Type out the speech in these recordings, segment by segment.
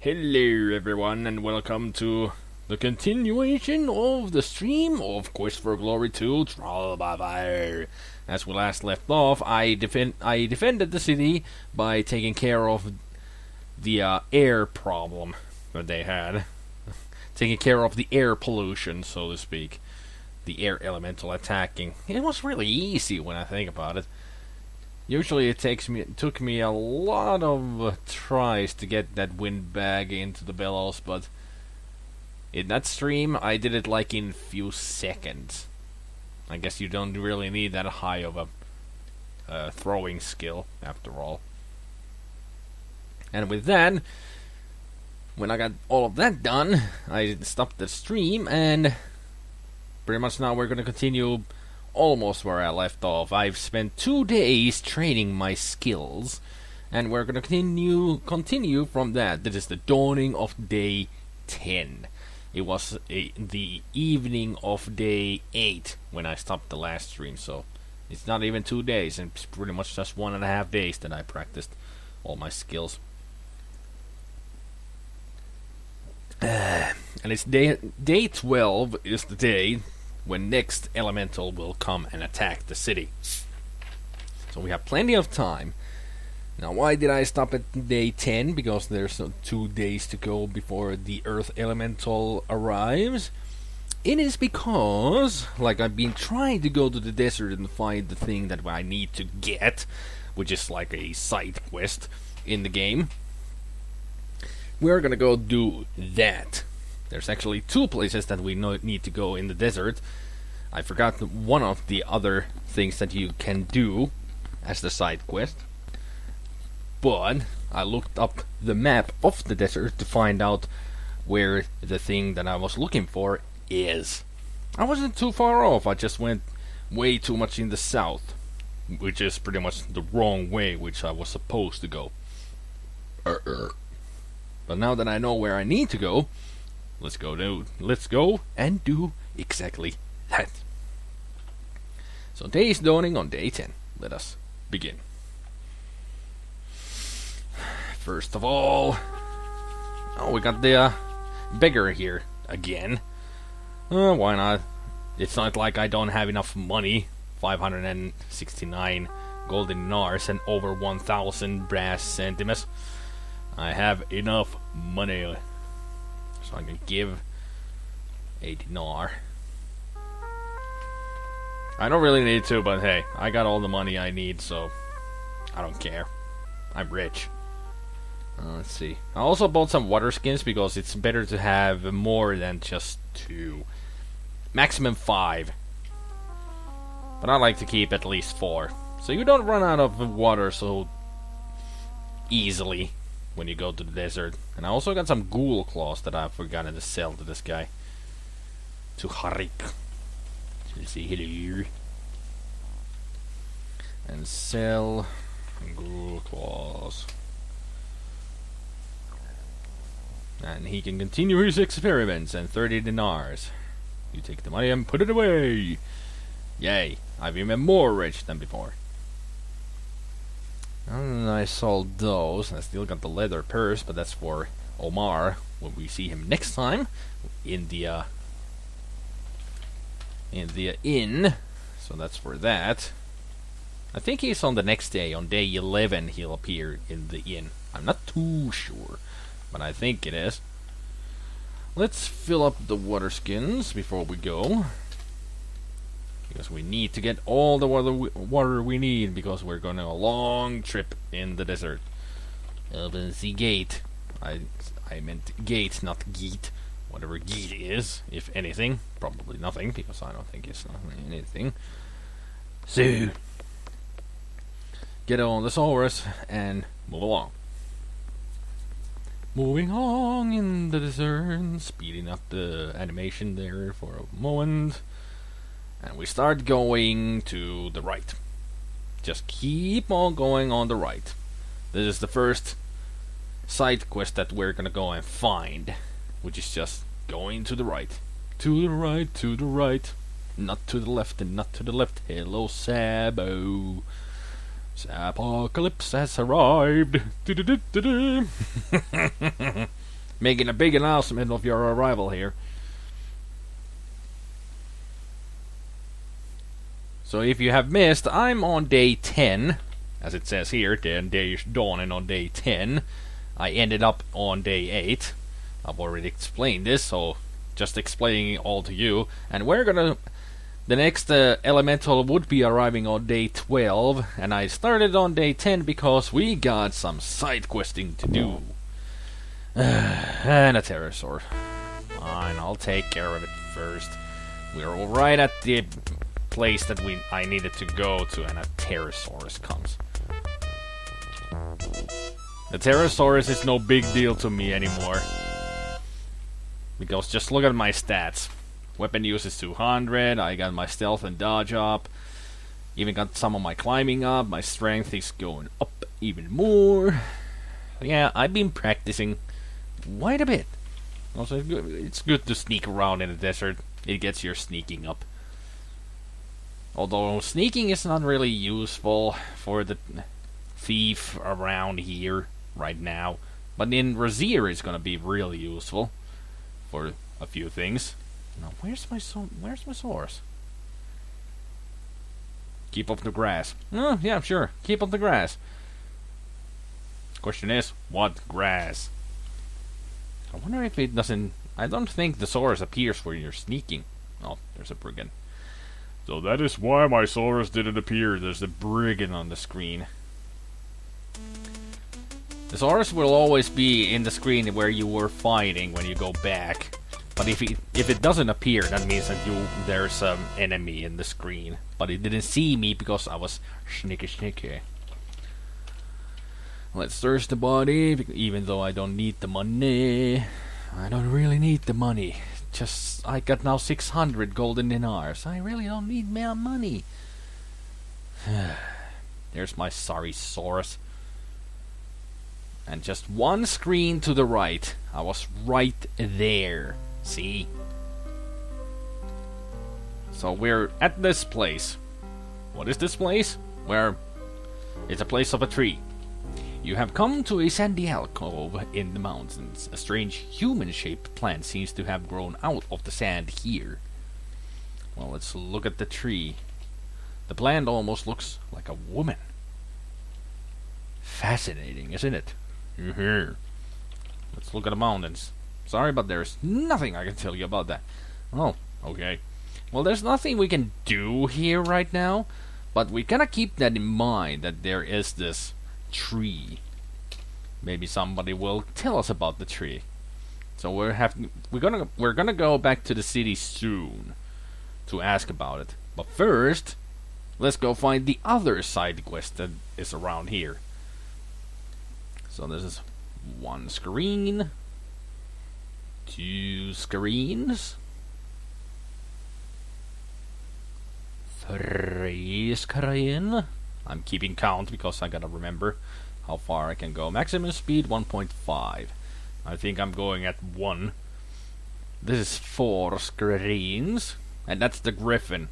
Hello everyone and welcome to the continuation of the stream of Quest for Glory 2 Trial by Fire. As we last left off, I defended the city by taking care of the air problem that they had. Taking care of the air pollution, so to speak. The air elemental attacking. It was really easy when I think about it. Usually it took me a lot of tries to get that windbag into the bellows, but in that stream I did it like in few seconds. I guess you don't really need that high of a throwing skill after all. And with that, when I got all of that done, I stopped the stream and pretty much now we're gonna continue almost where I left off. I've spent 2 days training my skills, and we're gonna continue from that. This is the dawning of day 10. It was the evening of day 8 when I stopped the last stream, so it's not even 2 days, and it's pretty much just 1.5 days that I practiced all my skills. And it's day 12 is the day when next elemental will come and attack the city. So we have plenty of time. Now why did I stop at day 10? Because there's 2 days to go before the earth elemental arrives. It is because, like, I've been trying to go to the desert and find the thing that I need to get, which is like a side quest in the game. We're gonna go do that. There's actually 2 places that we need to go in the desert. I forgot one of the other things that you can do as the side quest. But I looked up the map of the desert to find out where the thing that I was looking for is. I wasn't too far off, I just went way too much in the south, which is pretty much the wrong way which I was supposed to go. But now that I know where I need to go, let's go and do exactly that. So day is dawning on day 10. Let us begin. First of all, we got the beggar here again. Why not? It's not like I don't have enough money. 569 golden dinars and over 1,000 brass centimes. I have enough money. So I can give a dinar. I don't really need to, but hey, I got all the money I need, so I don't care. I'm rich. Let's see. I also bought some water skins because it's better to have more than just 2. Maximum 5. But I like to keep at least 4. So you don't run out of water so easily when you go to the desert. And I also got some ghoul claws that I've forgotten to sell to this guy. To Harik. So let's say hello. And sell ghoul claws. And he can continue his experiments and 30 dinars. You take the money and put it away. Yay, I'm even more rich than before. And I sold those. I still got the leather purse, but that's for Omar when we see him next time in the inn. So that's for that. I think he's on the next day. On day 11 he'll appear in the inn. I'm not too sure, but I think it is. Let's fill up the water skins before we go. Because we need to get all the water we need, because we're going on a long trip in the desert. Open the gate. I meant gate, not geet. Whatever geet is, if anything. Probably nothing, because I don't think it's anything. So, get on the Saurus and move along. Moving along in the desert, speeding up the animation there for a moment. And we start going to the right. Just keep on going on the right. This is the first side quest that we're gonna go and find, which is just going to the right. To the right, to the right. Not to the left and not to the left. Hello, Sabo. Apocalypse has arrived. making a big announcement of your arrival here. So if you have missed, I'm on day 10, as it says here. Then day is dawning on day 10. I ended up on day 8. I've already explained this, so just explaining it all to you. And we're gonna... The next elemental would be arriving on day 12, and I started on day 10 because we got some side questing to do. And a pterosaur. Fine, I'll take care of it first. We're right at the place that I needed to go to, and a pterosaurus comes. The pterosaurus is no big deal to me anymore. Because just look at my stats. Weapon use is 200, I got my stealth and dodge up. Even got some of my climbing up, my strength is going up even more. Yeah, I've been practicing quite a bit. Also, it's good to sneak around in the desert. It gets your sneaking up. Although sneaking is not really useful for the thief around here right now. But in Razir it's gonna be really useful for a few things. Now, where's my source? Keep up the grass. Oh, yeah, sure. Keep up the grass. Question is, what grass? I wonder if it doesn't... I don't think the source appears when you're sneaking. Oh, there's a brigand. So that is why my Saurus didn't appear. There's a brigand on the screen. The Saurus will always be in the screen where you were fighting when you go back. But if it doesn't appear, that means that there's an enemy in the screen. But it didn't see me because I was sneaky. Let's search the body, even though I don't need the money. I don't really need the money. Just, I got now 600 golden dinars. I really don't need more money. There's my sorry Saurus. And just one screen to the right. I was right there. See? So we're at this place. What is this place? Where it's a place of a tree. You have come to a sandy alcove in the mountains. A strange human-shaped plant seems to have grown out of the sand here. Well, let's look at the tree. The plant almost looks like a woman. Fascinating, isn't it? Let's look at the mountains. Sorry, but there's nothing I can tell you about that. Oh, okay. Well, there's nothing we can do here right now, but we gotta keep that in mind, that there is this tree. Maybe somebody will tell us about the tree. So we're gonna go back to the city soon to ask about it. But first, let's go find the other side quest that is around here. So this is one screen, two screens, three screen. I'm keeping count because I gotta remember how far I can go. Maximum speed 1.5. I think I'm going at 1. This is 4 screens, and that's the griffin.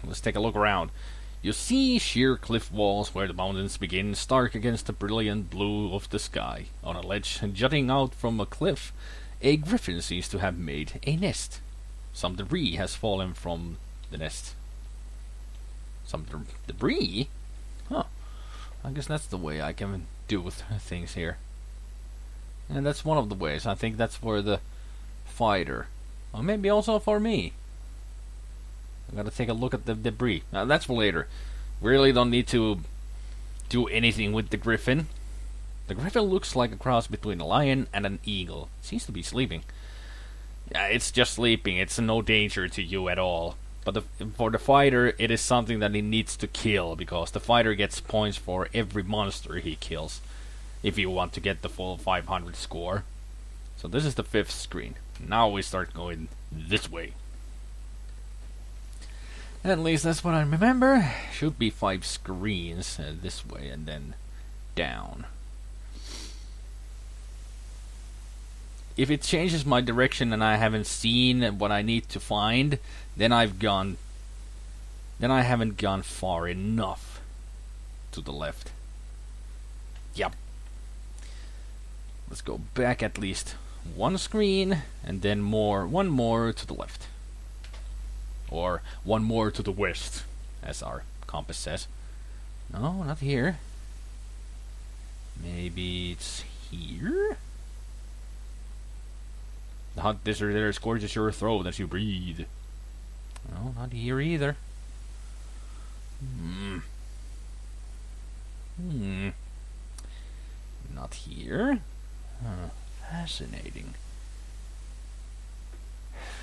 Let's take a look around. You see sheer cliff walls where the mountains begin, stark against the brilliant blue of the sky. On a ledge jutting out from a cliff, a griffin seems to have made a nest. Some debris has fallen from the nest. Some debris? Huh. I guess that's the way I can do with things here. And that's one of the ways. I think that's for the fighter. Or maybe also for me. I gotta take a look at the debris. Now that's for later. We really don't need to do anything with the griffin. The griffin looks like a cross between a lion and an eagle. Seems to be sleeping. Yeah, it's just sleeping. It's no danger to you at all. But for the fighter, it is something that he needs to kill, because the fighter gets points for every monster he kills, if you want to get the full 500 score. So this is the 5th screen. Now we start going this way. At least that's what I remember. Should be 5 screens this way and then down. If it changes my direction and I haven't seen what I need to find, then I haven't gone far enough to the left. Yep. let's go back at least one screen, and then one more to the left. Or one more to the west, as our compass says. No, not here. Maybe it's here? The hot desert there scorches your throat as you breathe. No, not here either. Not here. Huh. Fascinating.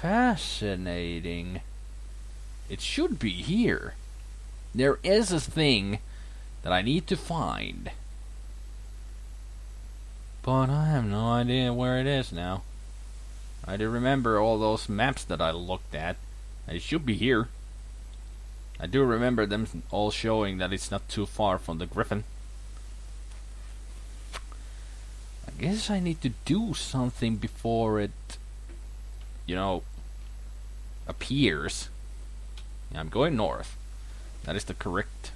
Fascinating. It should be here. There is a thing that I need to find. But I have no idea where it is now. I do remember all those maps that I looked at. And it should be here. I do remember them all showing that it's not too far from the Griffin. I guess I need to do something before it, appears. Yeah, I'm going north. That is the correct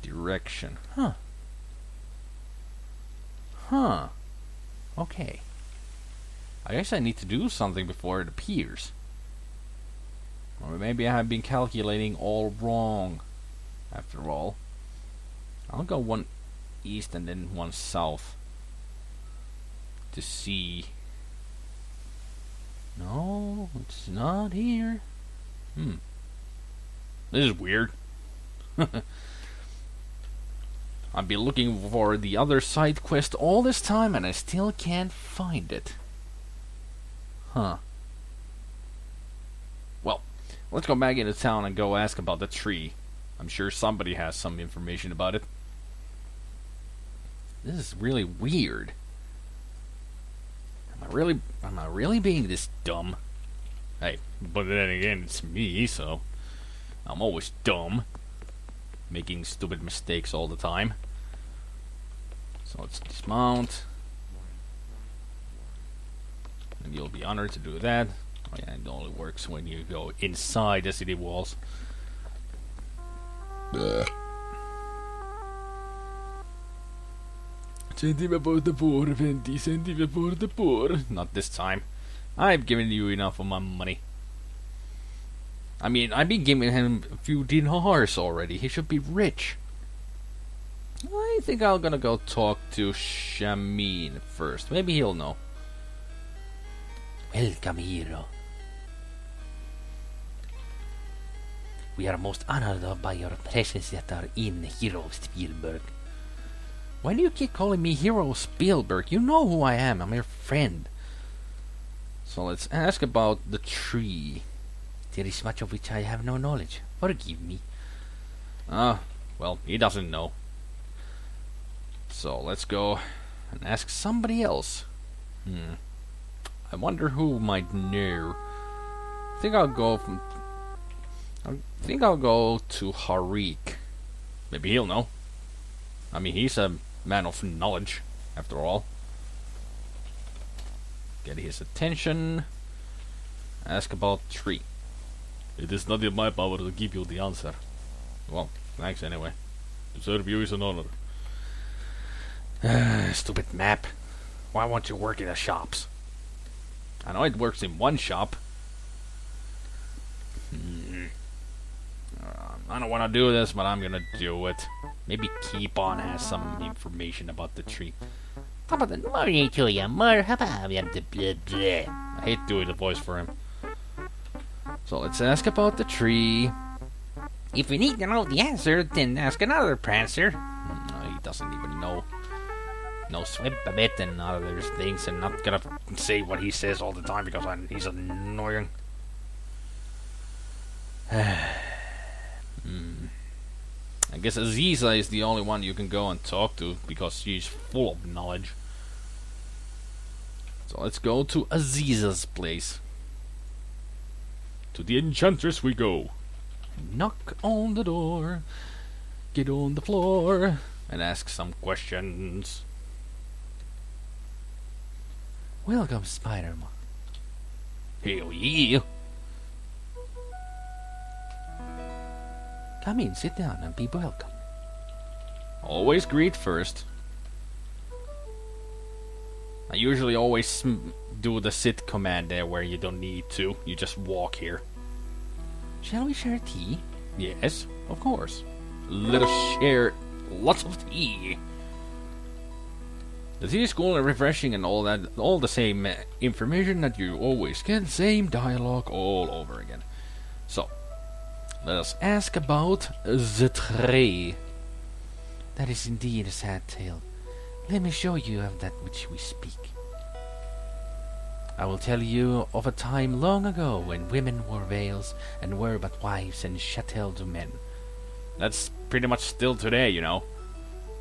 direction. Okay. I guess I need to do something before it appears. Or maybe I have been calculating all wrong, after all. I'll go one east and then one south to see. No, it's not here. This is weird. I've been looking for the other side quest all this time and I still can't find it. Well, let's go back into town and go ask about the tree. I'm sure somebody has some information about it. This is really weird. Am I really being this dumb? Hey, but then again, it's me, so I'm always dumb. Making stupid mistakes all the time. So let's dismount. And you'll be honored to do that. Oh yeah, it only works when you go inside the city walls. Not this time. I've given you enough of my money. I mean, I've been giving him a few dinars already. He should be rich. I think I'm gonna go talk to Shamin first. Maybe he'll know. Welcome, hero. We are most honored by your presence at our inn, Hero Spielberg. Why do you keep calling me Hero Spielberg? You know who I am. I'm your friend. So let's ask about the tree. There is much of which I have no knowledge. Forgive me. Well, he doesn't know. So let's go and ask somebody else. I wonder who might know. I think I'll go to Harik. Maybe he'll know. I mean, he's a man of knowledge, after all. Get his attention. Ask about tree. It is not in my power to give you the answer. Well, thanks anyway. To serve you is an honor. Stupid map. Why won't you work in the shops? I know it works in one shop. I don't want to do this, but I'm gonna do it. Maybe Keepon has some information about the tree. How about the morning to you, marhaba? I hate doing the voice for him. So let's ask about the tree. If you need to know the answer, then ask another prancer. No, he doesn't even know. No swim a bit and other things, and not gonna say what he says all the time because he's annoying. I guess Aziza is the only one you can go and talk to because she's full of knowledge. So let's go to Aziza's place. To the enchantress we go. Knock on the door, get on the floor, and ask some questions. Welcome, SpiderMwa. Hell yeah. Come in, sit down, and be welcome. Always greet first. usually always do the sit command there where you don't need to. You just walk here. Shall we share tea? Yes, of course. Let us share lots of tea. The tea is cool and refreshing and all that. All the same information that you always get. Same dialogue all over again. So, let us ask about the tray. That is indeed a sad tale. Let me show you of that which we speak. I will tell you of a time long ago when women wore veils and were but wives and chattel to men. That's pretty much still today, you know,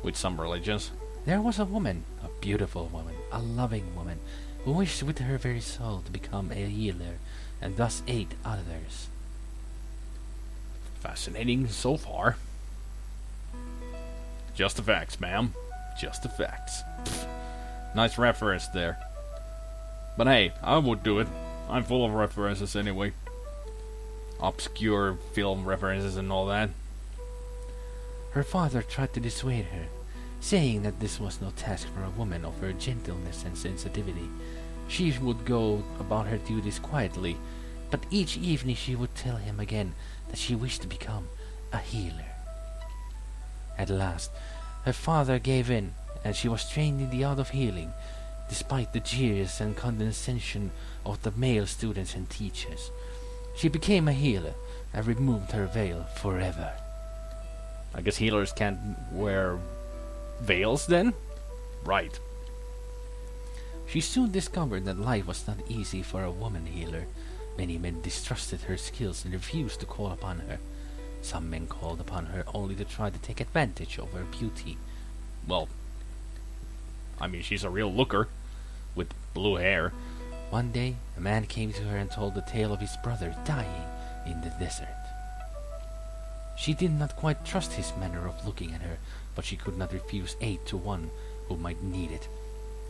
with some religions. There was a woman, a beautiful woman, a loving woman, who wished with her very soul to become a healer and thus aid others. Fascinating so far. Just the facts, ma'am. Just the facts. Pfft. Nice reference there. But hey, I would do it. I'm full of references anyway. Obscure film references and all that. Her father tried to dissuade her, saying that this was no task for a woman of her gentleness and sensitivity. She would go about her duties quietly, but each evening she would tell him again that she wished to become a healer. At last, her father gave in, and she was trained in the art of healing, despite the jeers and condescension of the male students and teachers. She became a healer and removed her veil forever. I guess healers can't wear veils then? Right. She soon discovered that life was not easy for a woman healer. Many men distrusted her skills and refused to call upon her. Some men called upon her only to try to take advantage of her beauty. Well, I mean, she's a real looker, with blue hair. One day, a man came to her and told the tale of his brother dying in the desert. She did not quite trust his manner of looking at her, but she could not refuse aid to one who might need it.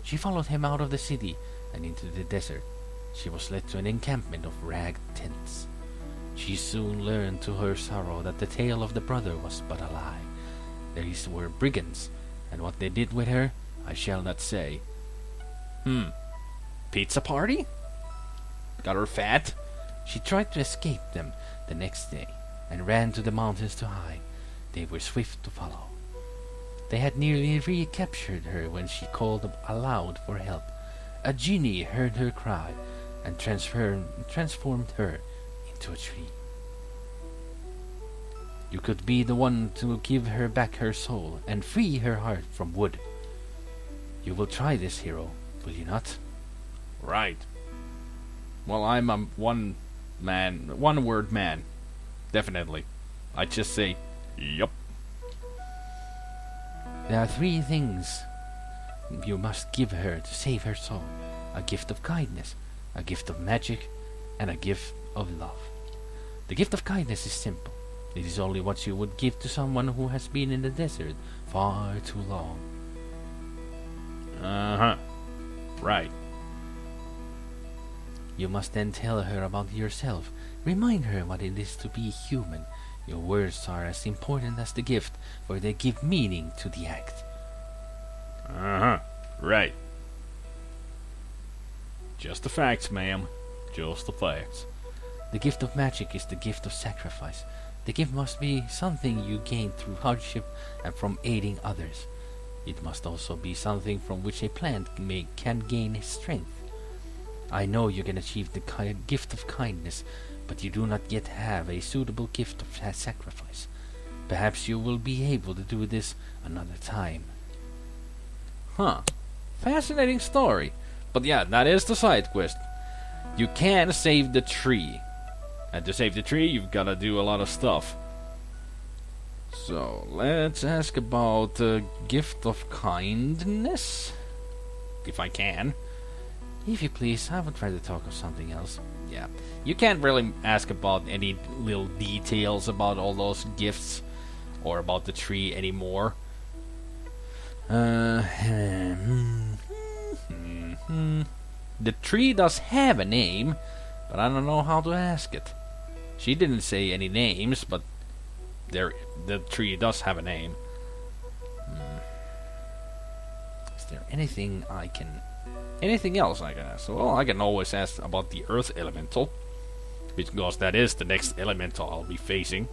She followed him out of the city and into the desert. She was led to an encampment of ragged tents. She soon learned to her sorrow that the tale of the brother was but a lie. These were brigands, and what they did with her, I shall not say. Pizza party? Got her fat? She tried to escape them the next day, and ran to the mountains to hide. They were swift to follow. They had nearly recaptured her when she called aloud for help. A genie heard her cry, and transformed her into a tree. You could be the one to give her back her soul, and free her heart from wood. You will try this, hero, will you not? Right. Well, I'm a one-word man. Definitely. I'd just say, yup. There are 3 things you must give her to save her soul. A gift of kindness, a gift of magic, and a gift of love. The gift of kindness is simple. It is only what you would give to someone who has been in the desert far too long. Right. You must then tell her about yourself. Remind her what it is to be human. Your words are as important as the gift, for they give meaning to the act. Right. Just the facts, ma'am. Just the facts. The gift of magic is the gift of sacrifice. The gift must be something you gain through hardship and from aiding others. It must also be something from which a plant can gain strength. I know you can achieve the gift of kindness, but you do not yet have a suitable gift of sacrifice. Perhaps you will be able to do this another time. Fascinating story. But yeah, that is the side quest. You can save the tree. And to save the tree, you've got to do a lot of stuff. So, let's ask about the gift of kindness. If I can. If you please, I will try to talk of something else. Yeah, you can't really ask about any little details about all those gifts or about the tree anymore. The tree does have a name, but I don't know how to ask it. She didn't say any names, but the tree does have a name. Is there anything else I can ask? Well, I can always ask about the Earth Elemental, because that is the next elemental I'll be facing.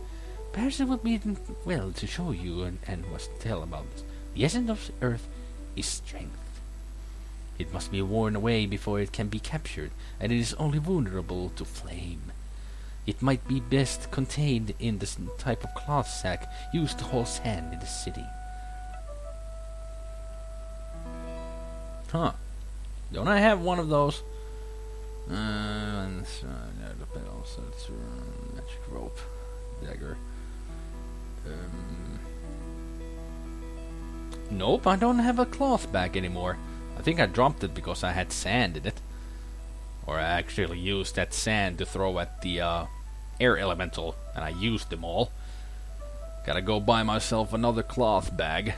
Perhaps it would be well to show you and was tell about this. The essence of Earth is strength. It must be worn away before it can be captured, and it is only vulnerable to flame. It might be best contained in this type of cloth sack used to hold sand in the city. Huh. Don't I have one of those? Magic rope. Dagger. Nope, I don't have a cloth bag anymore. I think I dropped it because I had sand in it. Or I actually used that sand to throw at the air elemental, and I used them all. Gotta go buy myself another cloth bag.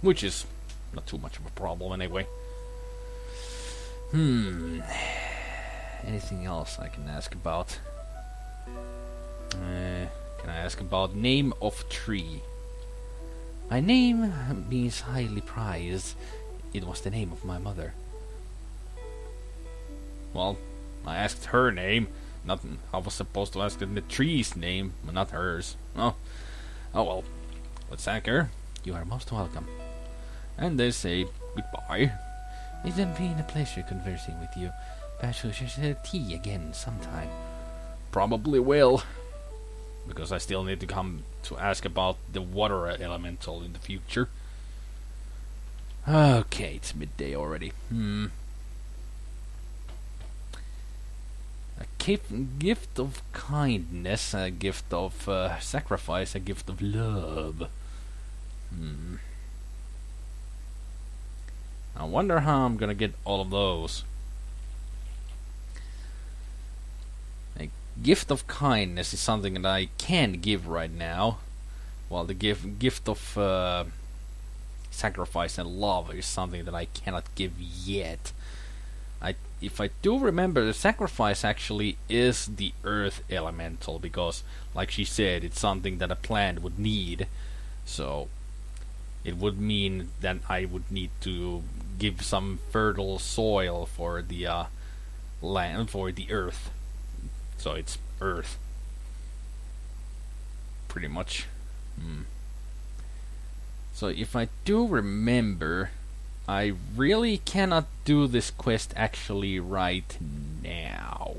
Which is not too much of a problem anyway. Anything else I can ask about? Can I ask about name of tree? My name means highly prized. It was the name of my mother. Well, I asked her name. Nothing. I was supposed to ask the tree's name, but not hers. Oh well. Let's thank her. You are most welcome. And they say goodbye. It's been a pleasure conversing with you. Perhaps we should share tea again sometime. Probably will. Because I still need to come to ask about the water elemental in the future. Okay, it's midday already. A gift of kindness, a gift of sacrifice, a gift of love. I wonder how I'm gonna get all of those. A gift of kindness is something that I can give right now, while the gift of sacrifice and love is something that I cannot give yet. If I do remember, the sacrifice actually is the earth elemental, because, like she said, it's something that a plant would need. So it would mean that I would need to give some fertile soil for the land, for the earth. So it's earth, pretty much. So if I do remember, I really cannot do this quest actually right now.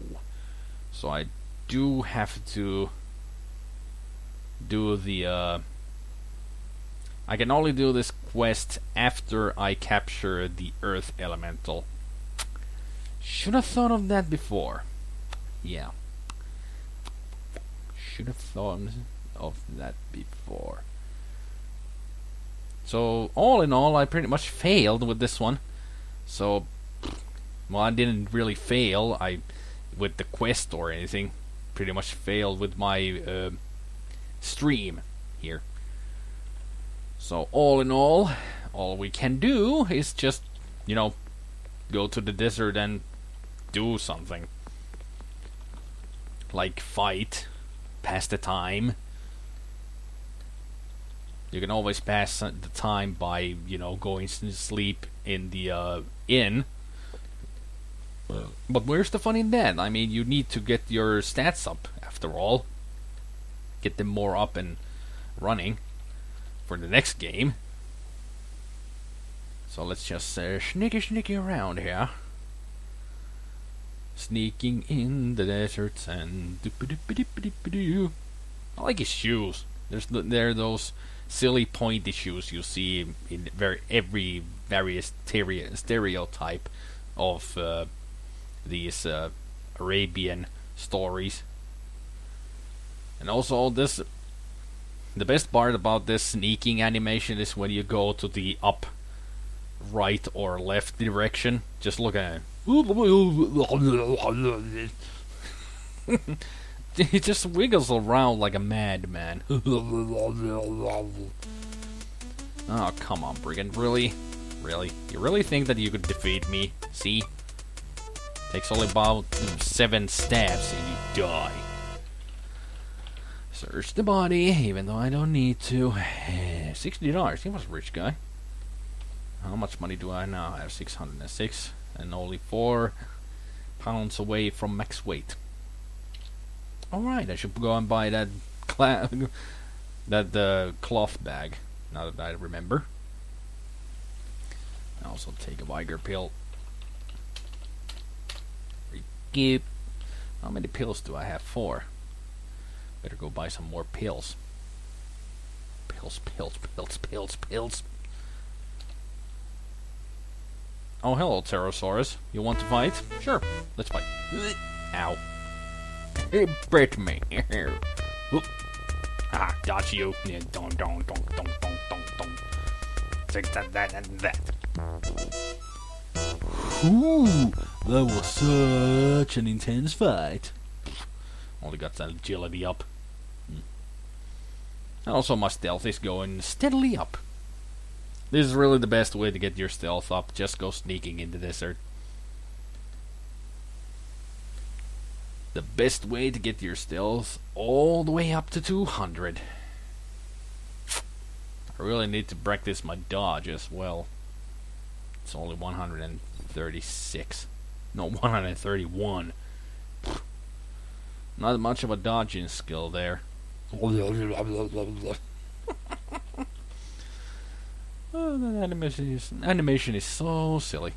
So I do have to do the I can only do this quest after I capture the earth elemental. Should have thought of that before. Yeah. Should have thought of that before. So, all in all, I pretty much failed with this one. So, well, I didn't really fail with the quest or anything. Pretty much failed with my stream here. So, all in all we can do is just, go to the desert and do something. Like fight, pass the time. You can always pass the time by, going to sleep in the inn. But where's the fun in that? I mean, you need to get your stats up, after all. Get them more up and running for the next game. So let's just sneaky around here. Sneaking in the deserts and I like his shoes. There are those silly pointy shoes you see in every various stereotype of these Arabian stories. And also the best part about this sneaking animation is when you go to the up, right or left direction. Just look at it. He just wiggles around like a madman. Oh, come on, Brigand. Really? Really? You really think that you could defeat me? See? Takes only about 7 stabs and you die. Search the body, even though I don't need to. $60. He was a rich guy. How much money do I now have? 606, and only 4 pounds away from max weight. Alright, I should go and buy that cloth bag, now that I remember. I also take a Viger pill. Yep. How many pills do I have? 4. Better go buy some more pills. Pills. Oh, hello, Pterosaurus. You want to fight? Sure, let's fight. Ow. It bit me. Whoop. Ah, got you. Yeah, don't. Take that, and that. Ooh, that was such an intense fight. Only got that agility up. And also my stealth is going steadily up. This is really the best way to get your stealth up. Just go sneaking in the desert. The best way to get your stealth all the way up to 200. I really need to practice my dodge as well. It's only 136. No, 131. Not much of a dodging skill there. Oh, that animation is so silly.